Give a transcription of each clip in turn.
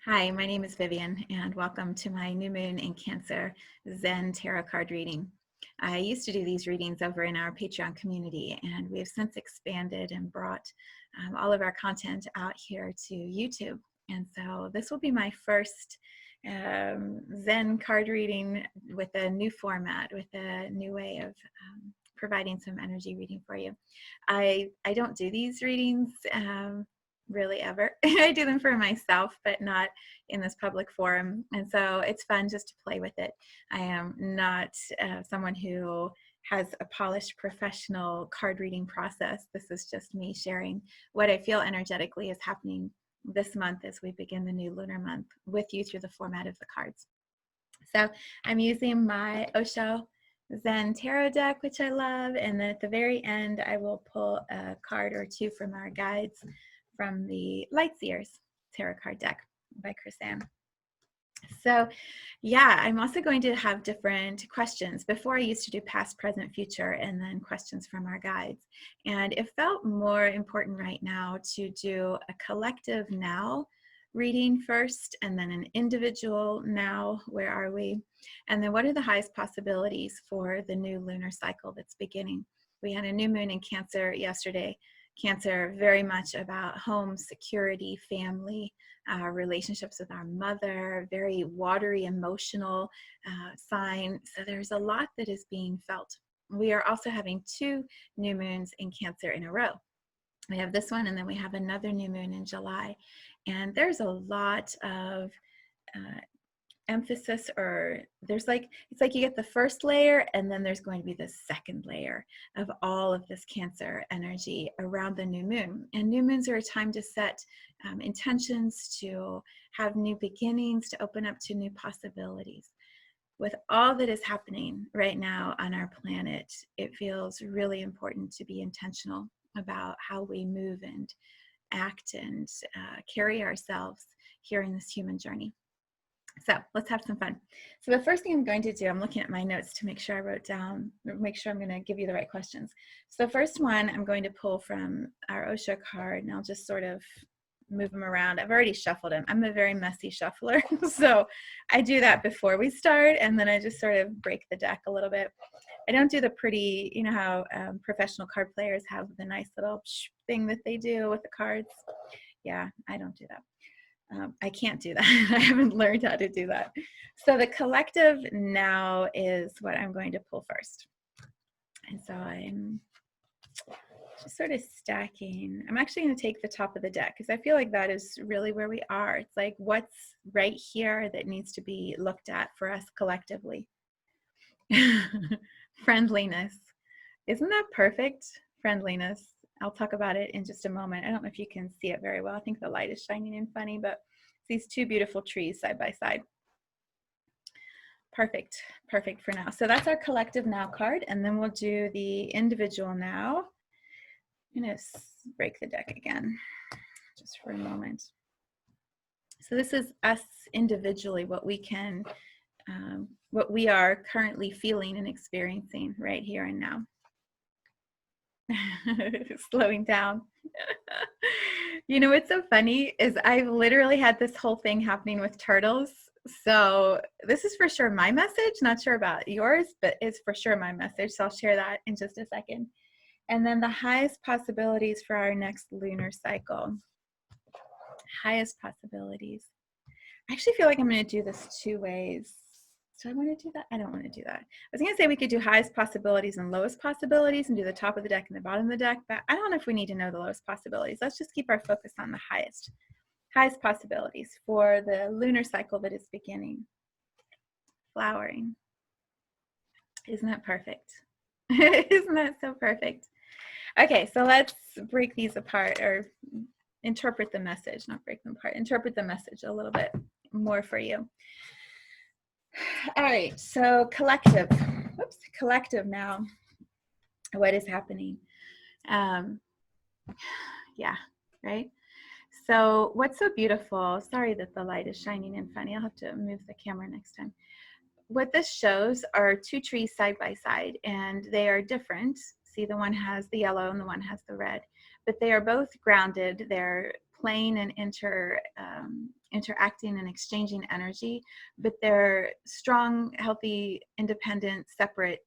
Hi, my name is Vivian, and welcome to my New Moon in Cancer Zen Tarot card reading. I used to do these readings over in our Patreon community, and we have since expanded and brought all of our content out here to YouTube. And so this will be my first Zen card reading with a new format, with a new way of providing some energy reading for you. I don't do these readings really ever. I do them for myself, but not in this public forum. And so it's fun just to play with it. I am not someone who has a polished professional card reading process. This is just me sharing what I feel energetically is happening this month as we begin the new lunar month with you through the format of the cards. So I'm using my OSHO Zen Tarot deck, which I love. And then at the very end, I will pull a card or two from our guides from the Light Seers Tarot card deck by Chris Ann. So yeah, I'm also going to have different questions. Before I used to do past, present, future, and then questions from our guides. And it felt more important right now to do a collective now reading first, and then an individual now, where are we? And then what are the highest possibilities for the new lunar cycle that's beginning? We had a new moon in Cancer yesterday. Cancer, very much about home, security, family, relationships with our mother, very watery, emotional sign. So there's a lot that is being felt. We are also having two new moons in Cancer in a row. We have this one, and then we have another new moon in July. And there's a lot of emphasis, or it's like you get the first layer, and then there's going to be the second layer of all of this Cancer energy around the new moon. And new moons are a time to set intentions, to have new beginnings, to open up to new possibilities. With all that is happening right now on our planet, it feels really important to be intentional about how we move and act and carry ourselves here in this human journey. So let's have some fun. So the first thing I'm going to do, I'm looking at my notes to make sure I wrote down, make sure I'm going to give you the right questions. So the first one I'm going to pull from our Osho card, and I'll just sort of move them around. I've already shuffled them. I'm a very messy shuffler. So I do that before we start, and then I just sort of break the deck a little bit. I don't do the pretty, you know how professional card players have the nice little thing that they do with the cards. Yeah, I don't do that. I can't do that. I haven't learned how to do that. So the collective now is what I'm going to pull first. And so I'm just sort of stacking. I'm actually going to take the top of the deck because I feel like that is really where we are. It's like what's right here that needs to be looked at for us collectively. Friendliness. Isn't that perfect? Friendliness. I'll talk about it in just a moment. I don't know if you can see it very well. I think the light is shining in funny, but these two beautiful trees side by side. Perfect, perfect for now. So that's our collective now card, and then we'll do the individual now. I'm gonna break the deck again, just for a moment. So this is us individually, what we can, what we are currently feeling and experiencing right here and now. Slowing down. You know what's so funny is I've literally had this whole thing happening with turtles. So this is for sure my message, not sure about yours, but it's for sure my message. So I'll share that in just a second. And then the highest possibilities for our next lunar cycle. Highest possibilities. I actually feel like I'm going to do this two ways. Do I want to do that? I don't want to do that. I was going to say we could do highest possibilities and lowest possibilities and do the top of the deck and the bottom of the deck, but I don't know if we need to know the lowest possibilities. Let's just keep our focus on the highest possibilities for the lunar cycle that is beginning. Flowering. Isn't that perfect? Isn't that so perfect? Okay, so let's break these apart, or interpret the message, not break them apart, interpret the message a little bit more for you. All right, so collective. Whoops, collective now. What is happening? Yeah, right? So what's so beautiful, sorry that the light is shining in funny, I'll have to move the camera next time. What this shows are two trees side by side, and they are different. See, the one has the yellow and the one has the red, but they are both grounded. They're playing and interacting and exchanging energy, but they're strong, healthy, independent, separate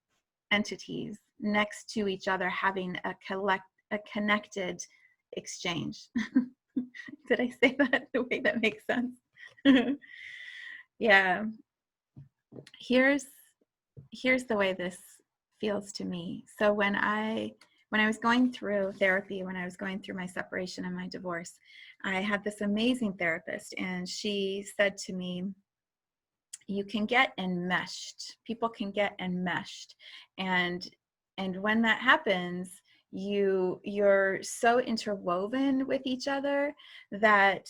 entities next to each other, having a connected exchange. Did I say that the way that makes sense? Yeah. Here's the way this feels to me. So when I was going through therapy, when I was going through my separation and my divorce, I had this amazing therapist, and she said to me, you can get enmeshed. People can get enmeshed. And when that happens, you're so interwoven with each other that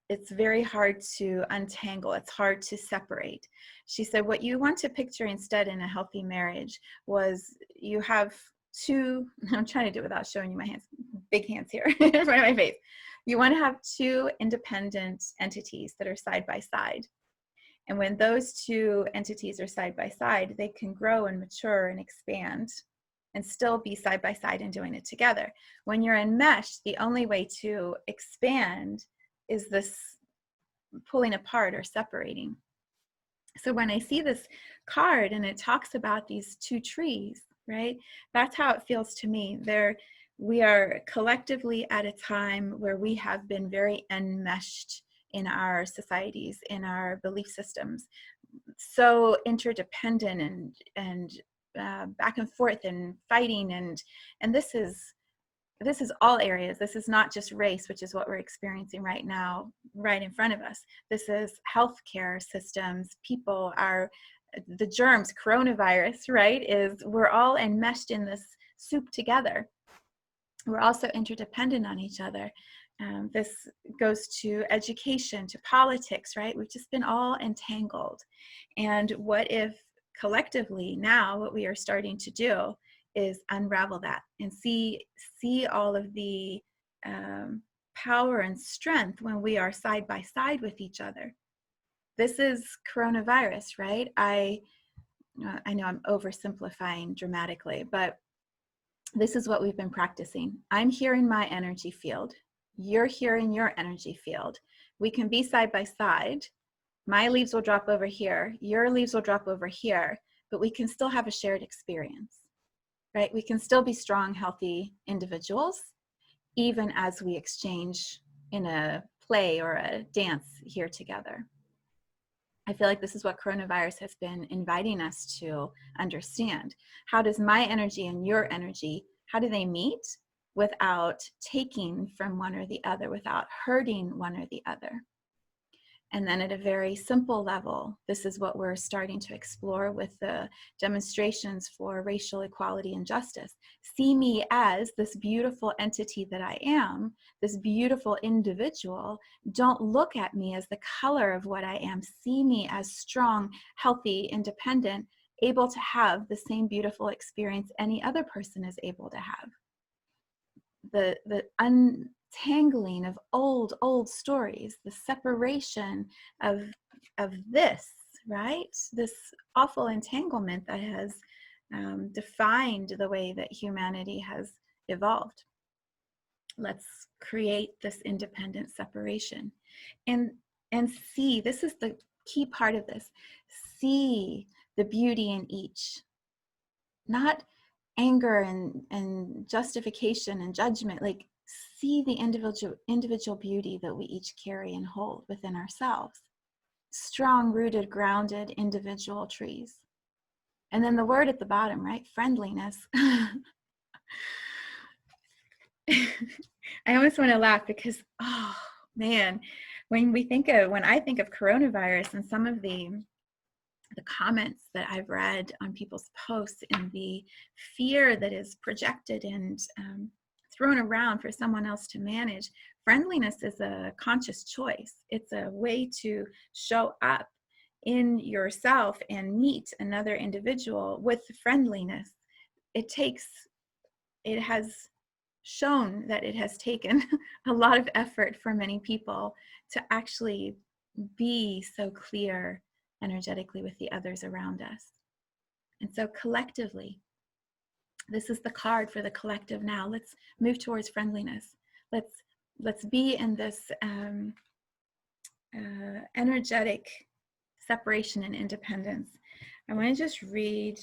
it's very hard to untangle. It's hard to separate. She said, what you want to picture instead in a healthy marriage was you have two, I'm trying to do it without showing you my hands, big hands here in front of my face. You want to have two independent entities that are side by side. And when those two entities are side by side, they can grow and mature and expand and still be side by side and doing it together. When you're enmeshed, the only way to expand is this pulling apart or separating. So when I see this card and it talks about these two trees, right? That's how it feels to me. We are collectively at a time where we have been very enmeshed in our societies, in our belief systems, so interdependent and back and forth and fighting, and this is all areas. This is not just race, which is what we're experiencing right now, right in front of us. This is healthcare systems, people, the germs, coronavirus, right? We're all enmeshed in this soup together. We're also interdependent on each other. This goes to education, to politics, right? We've just been all entangled. And what if collectively now what we are starting to do is unravel that and see all of the power and strength when we are side by side with each other. This is coronavirus, right? I know I'm oversimplifying dramatically, but this is what we've been practicing. I'm here in my energy field. You're here in your energy field. We can be side by side. My leaves will drop over here. Your leaves will drop over here, but we can still have a shared experience, right? We can still be strong, healthy individuals, even as we exchange in a play or a dance here together. I feel like this is what coronavirus has been inviting us to understand. How does my energy and your energy, how do they meet without taking from one or the other, without hurting one or the other? And then at a very simple level, this is what we're starting to explore with the demonstrations for racial equality and justice. See me as this beautiful entity that I am, this beautiful individual. Don't look at me as the color of what I am. See me as strong, healthy, independent, able to have the same beautiful experience any other person is able to have. The untangling of old stories, the separation of this, right? This awful entanglement that has defined the way that humanity has evolved. Let's create this independent separation and see, this is the key part of this, see the beauty in each, not anger and justification and judgment. Like, see the individual beauty that we each carry and hold within ourselves. Strong, rooted, grounded individual trees. And then the word at the bottom, right? Friendliness. I almost want to laugh because, oh man, when I think of coronavirus and some of the comments that I've read on people's posts and the fear that is projected and thrown around for someone else to manage, friendliness is a conscious choice. It's a way to show up in yourself and meet another individual with friendliness. It has shown that it has taken a lot of effort for many people to actually be so clear energetically with the others around us. And so collectively, this is the card for the collective now. Let's move towards friendliness. Let's let's be in this energetic separation and independence. I want to just read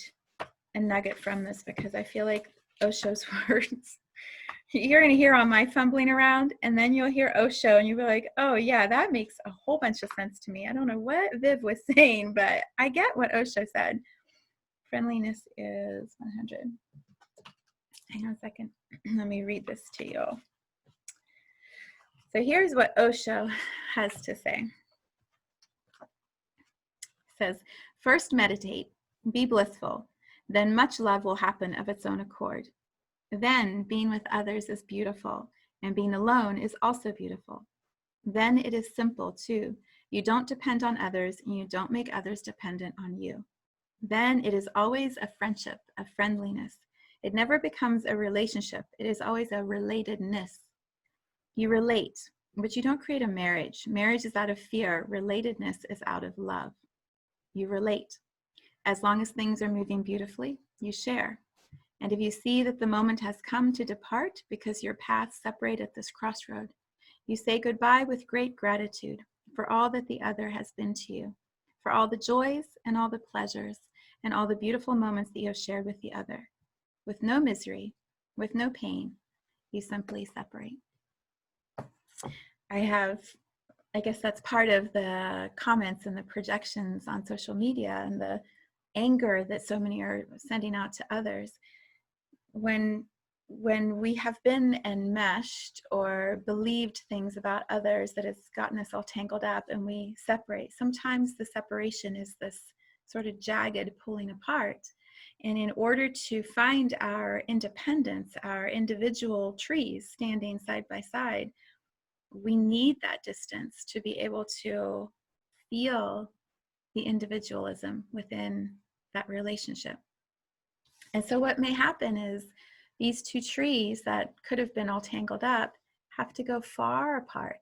a nugget from this because I feel like Osho's words. You're going to hear all my fumbling around, and then you'll hear Osho, and you'll be like, oh, yeah, that makes a whole bunch of sense to me. I don't know what Viv was saying, but I get what Osho said. Friendliness is 100. Hang on a second. Let me read this to you. So here's what Osho has to say. It says, first meditate, be blissful, then much love will happen of its own accord. Then being with others is beautiful, and being alone is also beautiful. Then it is simple too. You don't depend on others, and you don't make others dependent on you. Then it is always a friendship, a friendliness. It never becomes a relationship. It is always a relatedness. You relate, but you don't create a marriage. Marriage is out of fear. Relatedness is out of love. You relate. As long as things are moving beautifully, you share. And if you see that the moment has come to depart because your paths separate at this crossroad, you say goodbye with great gratitude for all that the other has been to you, for all the joys and all the pleasures and all the beautiful moments that you have shared with the other. With no misery, with no pain, you simply separate. I guess that's part of the comments and the projections on social media and the anger that so many are sending out to others. When we have been enmeshed or believed things about others that has gotten us all tangled up and we separate, sometimes the separation is this sort of jagged pulling apart. And in order to find our independence, our individual trees standing side by side, we need that distance to be able to feel the individualism within that relationship. And so what may happen is these two trees that could have been all tangled up have to go far apart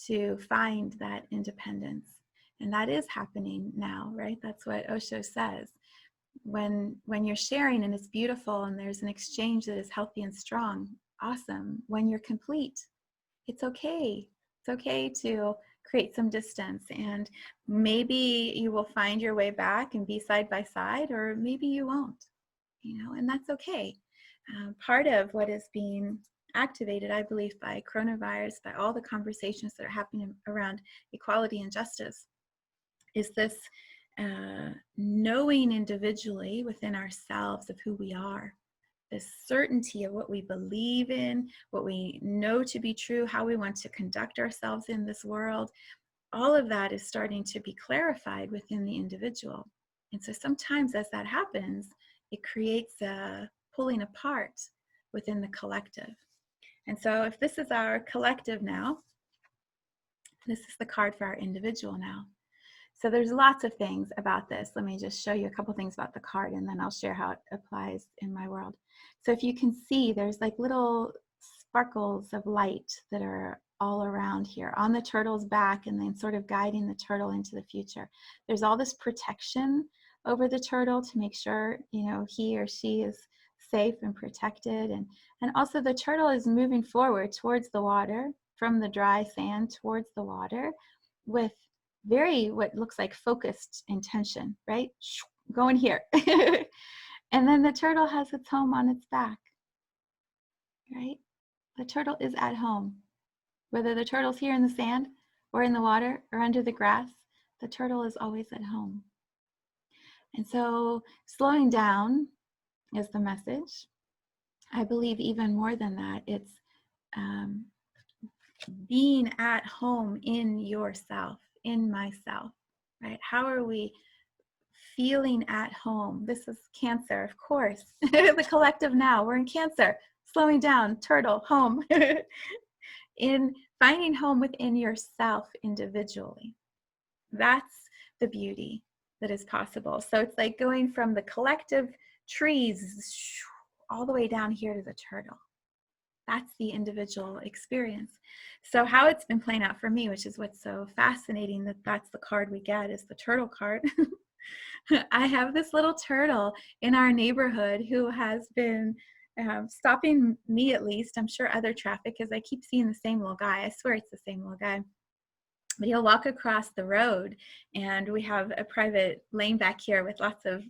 to find that independence. And that is happening now, right? That's what Osho says. When you're sharing and it's beautiful and there's an exchange that is healthy and strong, awesome. When you're complete, it's okay. It's okay to create some distance, and maybe you will find your way back and be side by side, or maybe you won't, and that's okay. Part of what is being activated, I believe, by coronavirus, by all the conversations that are happening around equality and justice, is this knowing individually within ourselves of who we are, this certainty of what we believe in, what we know to be true, how we want to conduct ourselves in this world. All of that is starting to be clarified within the individual. And so sometimes as that happens, it creates a pulling apart within the collective. And so if this is our collective now, this is the card for our individual now. So there's lots of things about this. Let me just show you a couple things about the card, and then I'll share how it applies in my world. So if you can see, there's like little sparkles of light that are all around here on the turtle's back, and then sort of guiding the turtle into the future. There's all this protection over the turtle to make sure, he or she is safe and protected. And also the turtle is moving forward towards the water, from the dry sand towards the water, with what looks like focused intention, right? Going here. And then the turtle has its home on its back, right? The turtle is at home. Whether the turtle's here in the sand or in the water or under the grass, the turtle is always at home. And so slowing down is the message. I believe even more than that, it's being at home in yourself, in myself, right? How are we feeling at home? This is Cancer, of course. The collective now, we're in Cancer. Slowing down, turtle, home. In finding home within yourself individually. That's the beauty that is possible. So it's like going from the collective trees all the way down here to the turtle. That's the individual experience. So how it's been playing out for me, which is what's so fascinating, that's the card we get, is the turtle card. I have this little turtle in our neighborhood who has been stopping me at least. I'm sure other traffic, because I keep seeing the same little guy. I swear it's the same little guy. But he'll walk across the road, and we have a private lane back here with lots of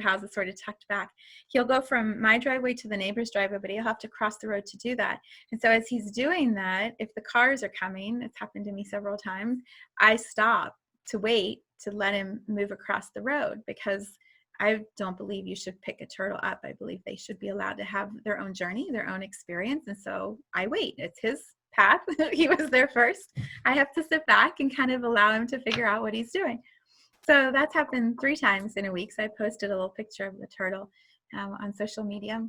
houses sort of tucked back. He'll go from my driveway to the neighbor's driveway, but he'll have to cross the road to do that. And so as he's doing that, if the cars are coming, it's happened to me several times, I stop to wait to let him move across the road, because I don't believe you should pick a turtle up. I believe they should be allowed to have their own journey, their own experience. And so I wait. It's his path. He was there first. I have to sit back and kind of allow him to figure out what he's doing. So that's happened 3 times in a week. So I posted a little picture of the turtle on social media.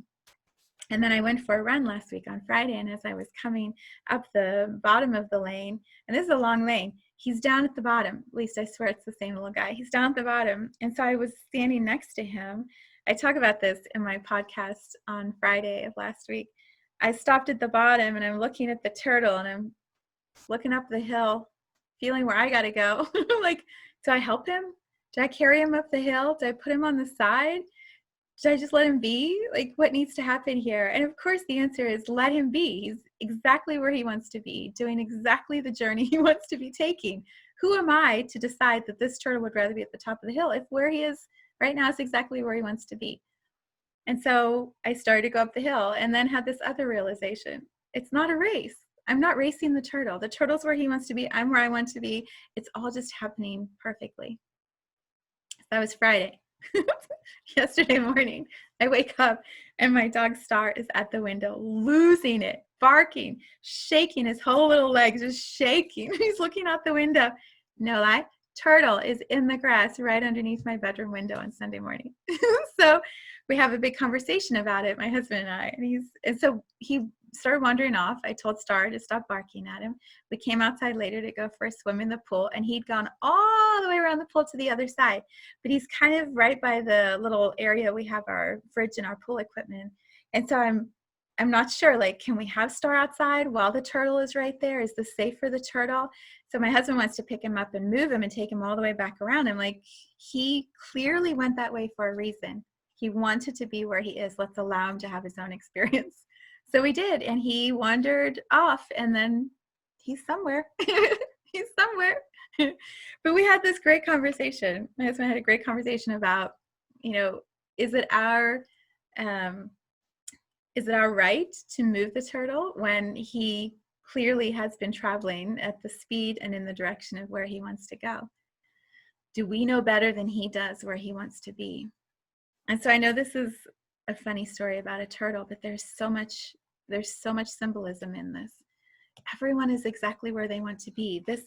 And then I went for a run last week on Friday, and as I was coming up the bottom of the lane, and this is a long lane, he's down at the bottom. At least I swear it's the same little guy. He's down at the bottom. And so I was standing next to him. I talk about this in my podcast on Friday of last week. I stopped at the bottom, and I'm looking at the turtle, and I'm looking up the hill, feeling where I got to go. Like, do I help him? Do I carry him up the hill? Do I put him on the side? Should I just let him be? Like, what needs to happen here? And of course, the answer is let him be. He's exactly where he wants to be, doing exactly the journey he wants to be taking. Who am I to decide that this turtle would rather be at the top of the hill if where he is right now is exactly where he wants to be? And so I started to go up the hill, and then had this other realization. It's not a race. I'm not racing the turtle. The turtle's where he wants to be. I'm where I want to be. It's all just happening perfectly. That was Friday. Yesterday morning, I wake up, and my dog Star is at the window, losing it, barking, shaking his whole little legs, just shaking. He's looking out the window. No lie, turtle is in the grass right underneath my bedroom window on Sunday morning. So we have a big conversation about it, my husband and I. And so he started wandering off. I told Star to stop barking at him. We came outside later to go for a swim in the pool, and he'd gone all the way around the pool to the other side. But he's kind of right by the little area we have our fridge and our pool equipment. And so I'm not sure, like, can we have Star outside while the turtle is right there? Is this safe for the turtle? So my husband wants to pick him up and move him and take him all the way back around. I'm like, he clearly went that way for a reason. He wanted to be where he is. Let's allow him to have his own experience. So we did, and he wandered off, and then he's somewhere. He's somewhere. But we had this great conversation. My husband had a great conversation about, is it our right to move the turtle when he clearly has been traveling at the speed and in the direction of where he wants to go? Do we know better than he does where he wants to be? And so I know this is a funny story about a turtle, but there's so much symbolism in this. Everyone is exactly where they want to be. This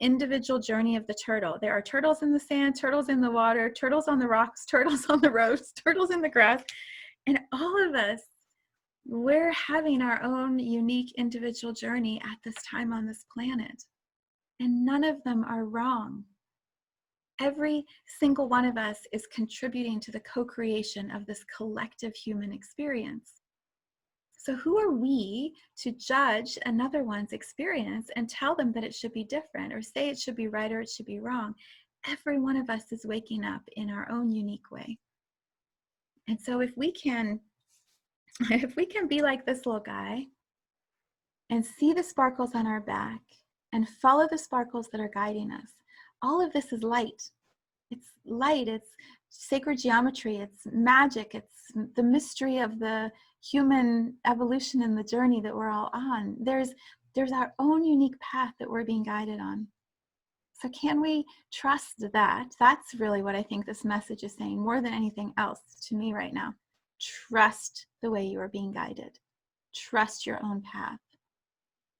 individual journey of the turtle. There are turtles in the sand, turtles in the water, turtles on the rocks, turtles on the roads, turtles in the grass. And all of us, we're having our own unique individual journey at this time on this planet. And none of them are wrong. Every single one of us is contributing to the co-creation of this collective human experience. So who are we to judge another one's experience and tell them that it should be different, or say it should be right or it should be wrong? Every one of us is waking up in our own unique way. And so if we can be like this little guy and see the sparkles on our back and follow the sparkles that are guiding us, all of this is light. It's light, it's sacred geometry, it's magic, it's the mystery of the human evolution and the journey that we're all on. There's our own unique path that we're being guided on. So can we trust that? That's really what I think this message is saying more than anything else to me right now. Trust the way you are being guided. Trust your own path.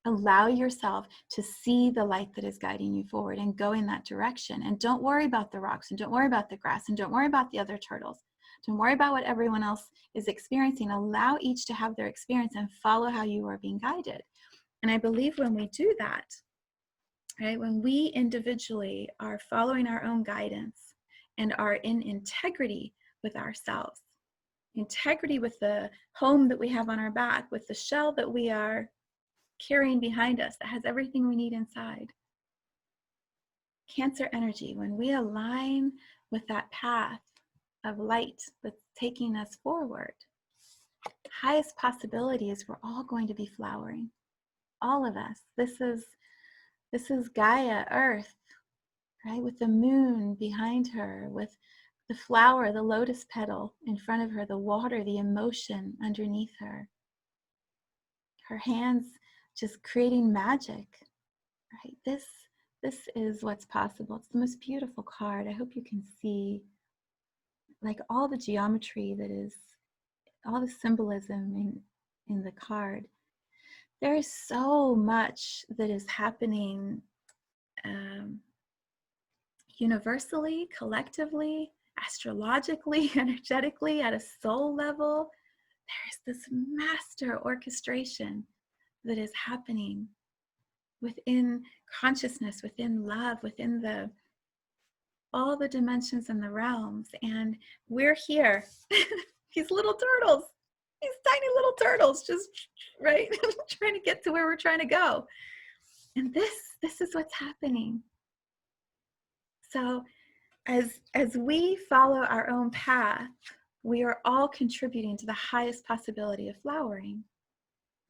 Allow yourself to see the light that is guiding you forward and go in that direction. And don't worry about the rocks, and don't worry about the grass, and don't worry about the other turtles. Don't worry about what everyone else is experiencing. Allow each to have their experience and follow how you are being guided. And I believe when we do that, right, when we individually are following our own guidance and are in integrity with ourselves, integrity with the home that we have on our back, with the shell that we are carrying behind us that has everything we need inside. Cancer energy, when we align with that path of light that's taking us forward, highest possibility is we're all going to be flowering. All of us. This is Gaia, Earth, right? With the moon behind her, with the flower, the lotus petal in front of her, the water, the emotion underneath her. Her hands just creating magic, right? This is what's possible. It's the most beautiful card. I hope you can see like all the geometry that is, all the symbolism in the card. There is so much that is happening universally, collectively, astrologically, energetically, at a soul level. There's this master orchestration that is happening within consciousness, within love, within all the dimensions and the realms. And we're here, these little turtles, these tiny little turtles, just right, trying to get to where we're trying to go. And this is what's happening. So as we follow our own path, we are all contributing to the highest possibility of flowering.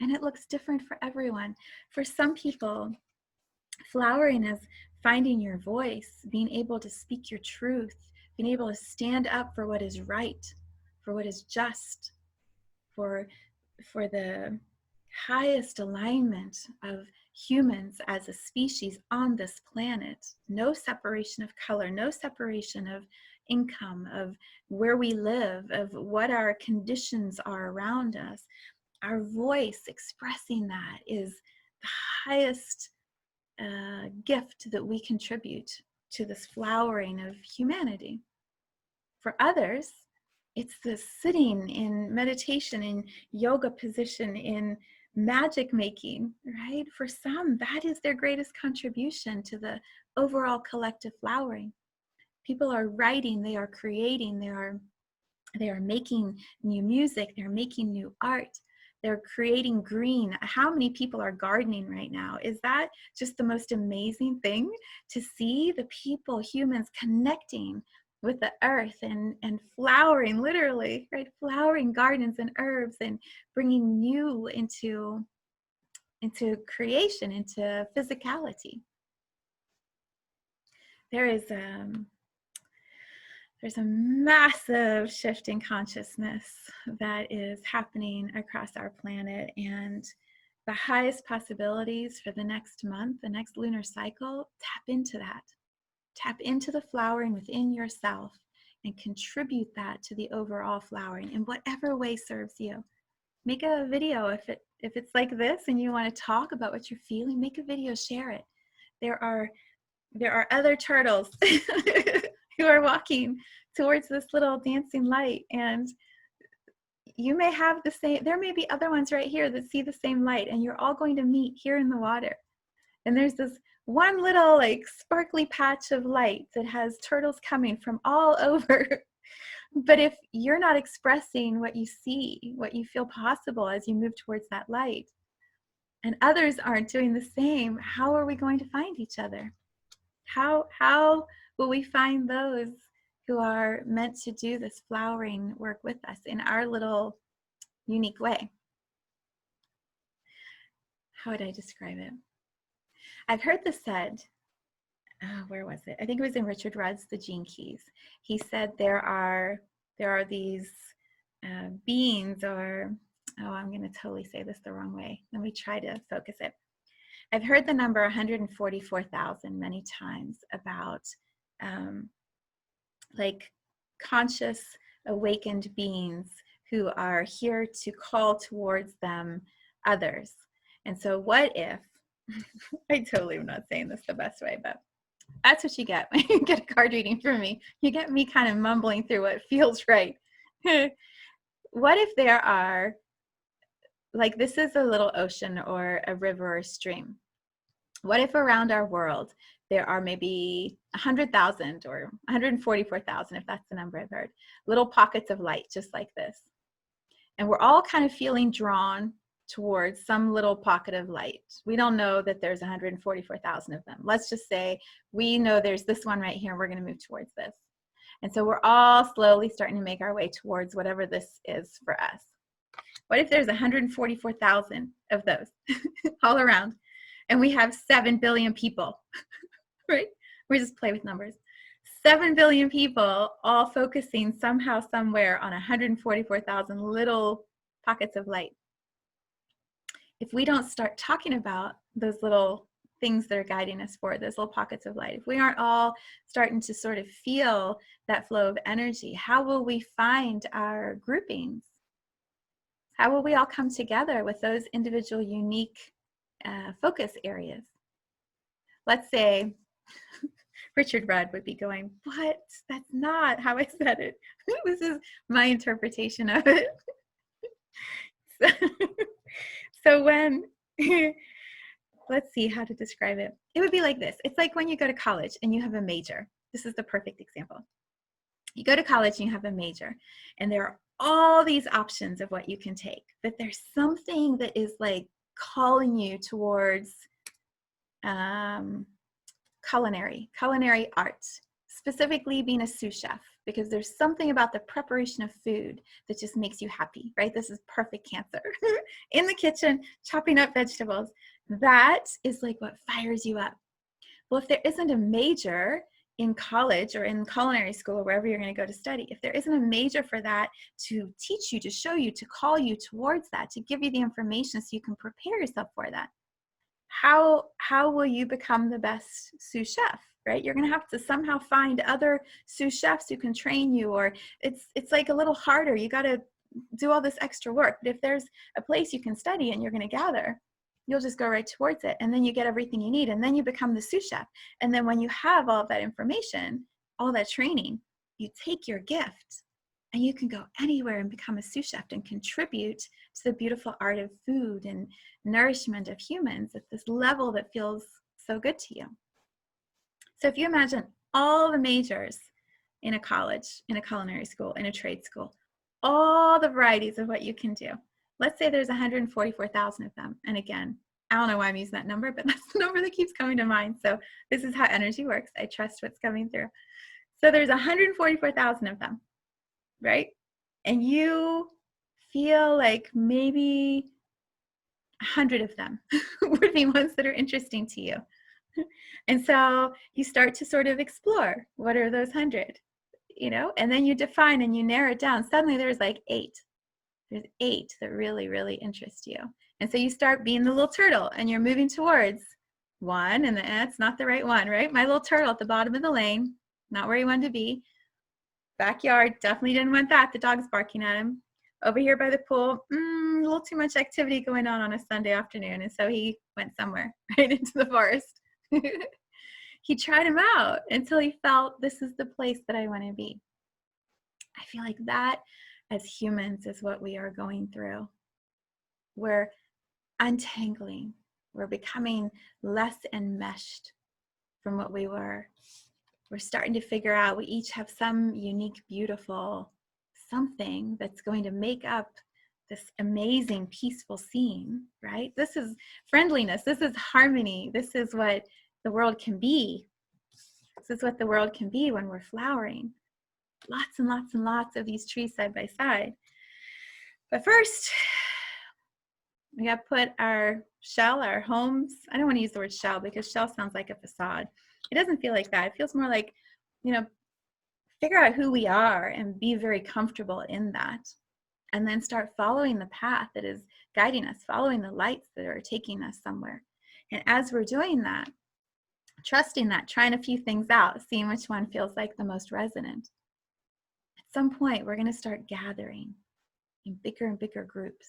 And it looks different for everyone. For some people, flowering is finding your voice, being able to speak your truth, being able to stand up for what is right, for what is just, for the highest alignment of humans as a species on this planet. No separation of color, no separation of income, of where we live, of what our conditions are around us. Our voice expressing that is the highest gift that we contribute to this flowering of humanity. For others, it's the sitting in meditation, in yoga position, in magic making, right? For some, that is their greatest contribution to the overall collective flowering. People are writing, they are creating, they are making new music, they're making new art, they're creating green. How many people are gardening right now? Is that just the most amazing thing to see the people, humans connecting with the earth and flowering, literally, right? Flowering gardens and herbs and bringing new into creation, into physicality. There's a massive shift in consciousness that is happening across our planet, and the highest possibilities for the next month, the next lunar cycle, tap into that. Tap into the flowering within yourself and contribute that to the overall flowering in whatever way serves you. Make a video if it's like this and you want to talk about what you're feeling. Make a video, share it. There are other turtles who are walking towards this little dancing light, and you may have the same, there may be other ones right here that see the same light, and you're all going to meet here in the water. And there's this one little like sparkly patch of light that has turtles coming from all over. But if you're not expressing what you see, what you feel possible as you move towards that light, and others aren't doing the same, how are we going to find each other? How will we find those who are meant to do this flowering work with us in our little unique way? How would I describe it? I've heard this said, where was it? I think it was in Richard Rudd's The Gene Keys. He said there are these beings, or, oh, I'm going to totally say this the wrong way. Let me try to focus it. I've heard the number 144,000 many times about like conscious, awakened beings who are here to call towards them others. And so what if, I totally am not saying this the best way, but that's what you get when you get a card reading from me. You get me kind of mumbling through what feels right. What if there are, like this is a little ocean or a river or stream. What if around our world there are maybe 100,000 or 144,000, if that's the number I've heard, little pockets of light just like this. And we're all kind of feeling drawn towards some little pocket of light. We don't know that there's 144,000 of them. Let's just say we know there's this one right here and we're going to move towards this. And so we're all slowly starting to make our way towards whatever this is for us. What if there's 144,000 of those all around, and we have 7 billion people, right? We just play with numbers. 7 billion people all focusing somehow, somewhere on 144,000 little pockets of light. If we don't start talking about those little things that are guiding us forward, those little pockets of light, if we aren't all starting to sort of feel that flow of energy, how will we find our groupings? How will we all come together with those individual unique focus areas? Let's say Richard Rudd would be going, what? That's not how I said it. This is my interpretation of it. So when, let's see how to describe it. It would be like this. It's like when you go to college and you have a major. This is the perfect example. You go to college and you have a major, and there are all these options of what you can take, but there's something that is like calling you towards culinary arts, specifically being a sous chef, because there's something about the preparation of food that just makes you happy, right? This is perfect Cancer. In the kitchen, chopping up vegetables. That is like what fires you up. Well, if there isn't a major in college or in culinary school or wherever you're going to go to study, if there isn't a major for that to teach you, to show you, to call you towards that, to give you the information so you can prepare yourself for that, how will you become the best sous chef, right? You're going to have to somehow find other sous chefs who can train you, or it's like a little harder. You got to do all this extra work. But if there's a place you can study and you're going to gather, you'll just go right towards it, and then you get everything you need, and then you become the sous chef. And then when you have all of that information, all that training, you take your gift and you can go anywhere and become a sous chef and contribute to the beautiful art of food and nourishment of humans at this level that feels so good to you. So if you imagine all the majors in a college, in a culinary school, in a trade school, all the varieties of what you can do. Let's say there's 144,000 of them. And again, I don't know why I'm using that number, but that's the number that keeps coming to mind. So this is how energy works. I trust what's coming through. So there's 144,000 of them, right? And you feel like maybe 100 of them would be ones that are interesting to you. And so you start to sort of explore, what are those 100, and then you define and you narrow it down. Suddenly there's like 8. There's 8 that really, really interest you. And so you start being the little turtle and you're moving towards one, and it's not the right one, right? My little turtle at the bottom of the lane, not where he wanted to be. Backyard, definitely didn't want that. The dog's barking at him. Over here by the pool, a little too much activity going on a Sunday afternoon. And so he went somewhere right into the forest. He tried him out until he felt, this is the place that I want to be. I feel like that as humans is what we are going through. We're untangling. We're becoming less enmeshed from what we were. We're starting to figure out we each have some unique, beautiful something that's going to make up this amazing, peaceful scene, right? This is friendliness. This is harmony. This is what the world can be. This is what the world can be when we're flowering. Lots and lots and lots of these trees side by side. But first, we got to put our shell, our homes. I don't want to use the word shell because shell sounds like a facade. It doesn't feel like that. It feels more like, figure out who we are and be very comfortable in that. And then start following the path that is guiding us, following the lights that are taking us somewhere. And as we're doing that, trusting that, trying a few things out, seeing which one feels like the most resonant. At some point, we're going to start gathering in bigger and bigger groups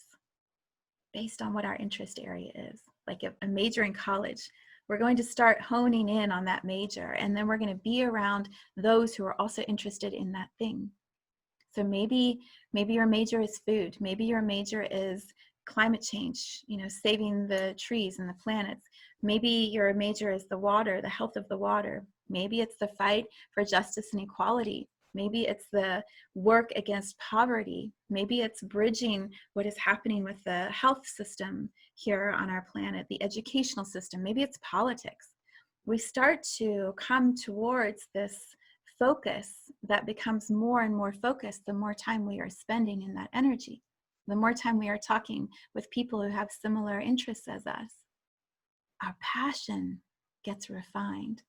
based on what our interest area is. Like a major in college, we're going to start honing in on that major, and then we're going to be around those who are also interested in that thing. So maybe your major is food. Maybe your major is climate change, saving the trees and the planets. Maybe your major is the water, the health of the water. Maybe it's the fight for justice and equality. Maybe it's the work against poverty. Maybe it's bridging what is happening with the health system here on our planet, the educational system. Maybe it's politics. We start to come towards this focus that becomes more and more focused the more time we are spending in that energy. the more time we are talking with people who have similar interests as us, our passion gets refined,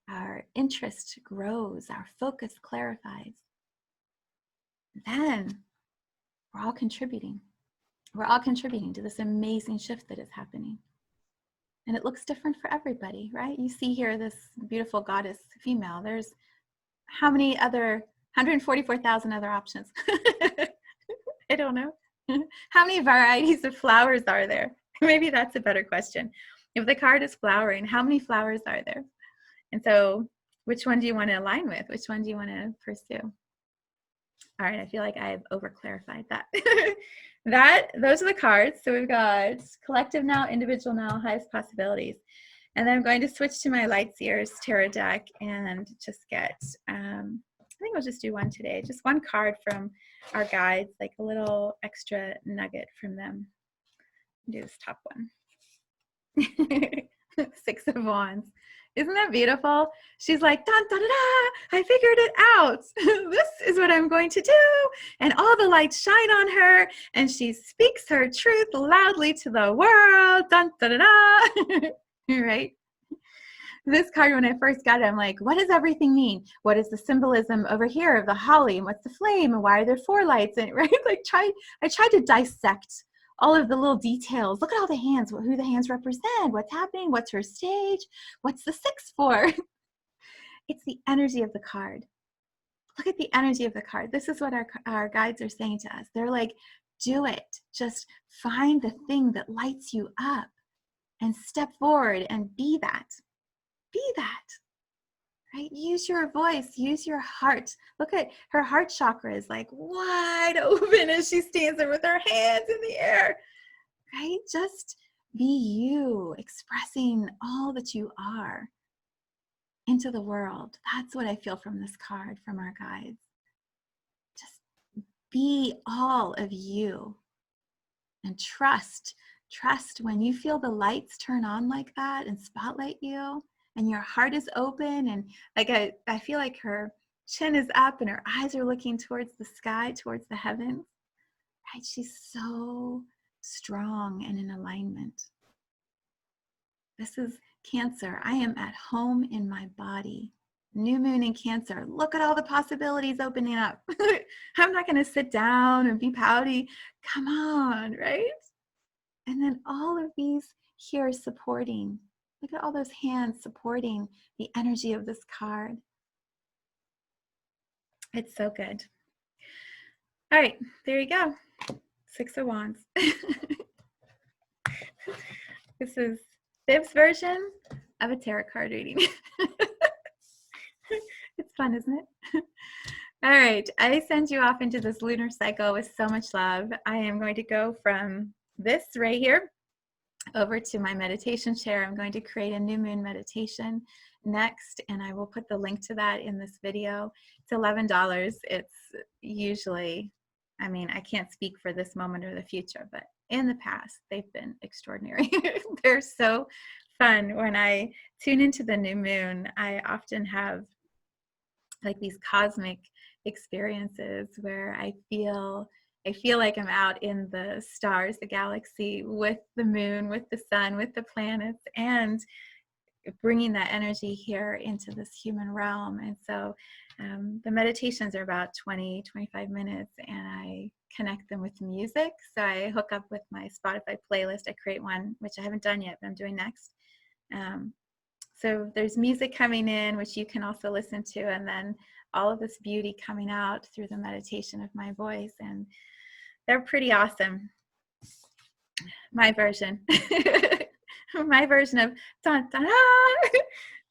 our interest grows, our focus clarifies. Then we're all contributing. We're all contributing to this amazing shift that is happening. And it looks different for everybody, right? You see here this beautiful goddess female. There's how many other, 144,000 other options. I don't know. How many varieties of flowers are there? Maybe that's a better question. If the card is flowering, how many flowers are there? And so which one do you want to align with? Which one do you want to pursue? All right, I feel like I've over-clarified that. Those are the cards. So we've got collective now, individual now, highest possibilities. And then I'm going to switch to my Light Seers Tarot deck and just get, I think we'll just do one today. Just one card from our guides, like a little extra nugget from them. Do this top one. 6 of Wands. Isn't that beautiful? She's like, dun, dun, dun, dun, I figured it out. This is what I'm going to do. And all the lights shine on her, and she speaks her truth loudly to the world. Dun, dun, dun, dun. Right? This card, when I first got it, I'm like, what does everything mean? What is the symbolism over here of the holly? And what's the flame? And why are there 4 lights? And right, like I tried to dissect all of the little details. Look at all the hands, who the hands represent, what's happening, what's her stage, what's the 6 for? It's the energy of the card. Look at the energy of the card. This is what our guides are saying to us. They're like, do it. Just find the thing that lights you up and step forward and be that. Be that. Right? Use your voice, use your heart. Look at her heart chakra is like wide open as she stands there with her hands in the air. Right? Just be you, expressing all that you are into the world. That's what I feel from this card, from our guides. Just be all of you and trust when you feel the lights turn on like that and spotlight you. And your heart is open, and like I feel like her chin is up and her eyes are looking towards the sky, towards the heavens. Right? She's so strong and in alignment. This is Cancer. I am at home in my body. New moon in Cancer. Look at all the possibilities opening up. I'm not going to sit down and be pouty. Come on, right? And then all of these here supporting. Look at all those hands supporting the energy of this card. It's so good. All right, there you go. 6 of Wands. This is Bib's version of a tarot card reading. It's fun, isn't it? All right, I send you off into this lunar cycle with so much love. I am going to go from this right here over to my meditation chair. I'm going to create a new moon meditation next, and I will put the link to that in this video. It's $11. It's usually, I mean, I can't speak for this moment or the future, but in the past, they've been extraordinary. They're so fun. When I tune into the new moon, I often have like these cosmic experiences where I feel like I'm out in the stars, the galaxy, with the moon, with the sun, with the planets, and bringing that energy here into this human realm. And so the meditations are about 20, 25 minutes, and I connect them with music. So I hook up with my Spotify playlist. I create one, which I haven't done yet, but I'm doing next. So there's music coming in, which you can also listen to, and then all of this beauty coming out through the meditation of my voice. And they're pretty awesome. My version. My version of dun, dun, ah!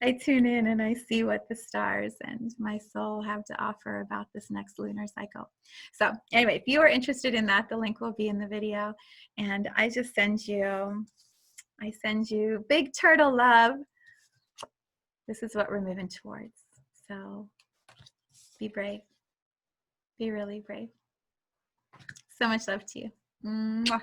I tune in and I see what the stars and my soul have to offer about this next lunar cycle. So anyway, if you are interested in that, the link will be in the video. And I just send you big turtle love. This is what we're moving towards. So be brave. Be really brave. So much love to you. Mwah.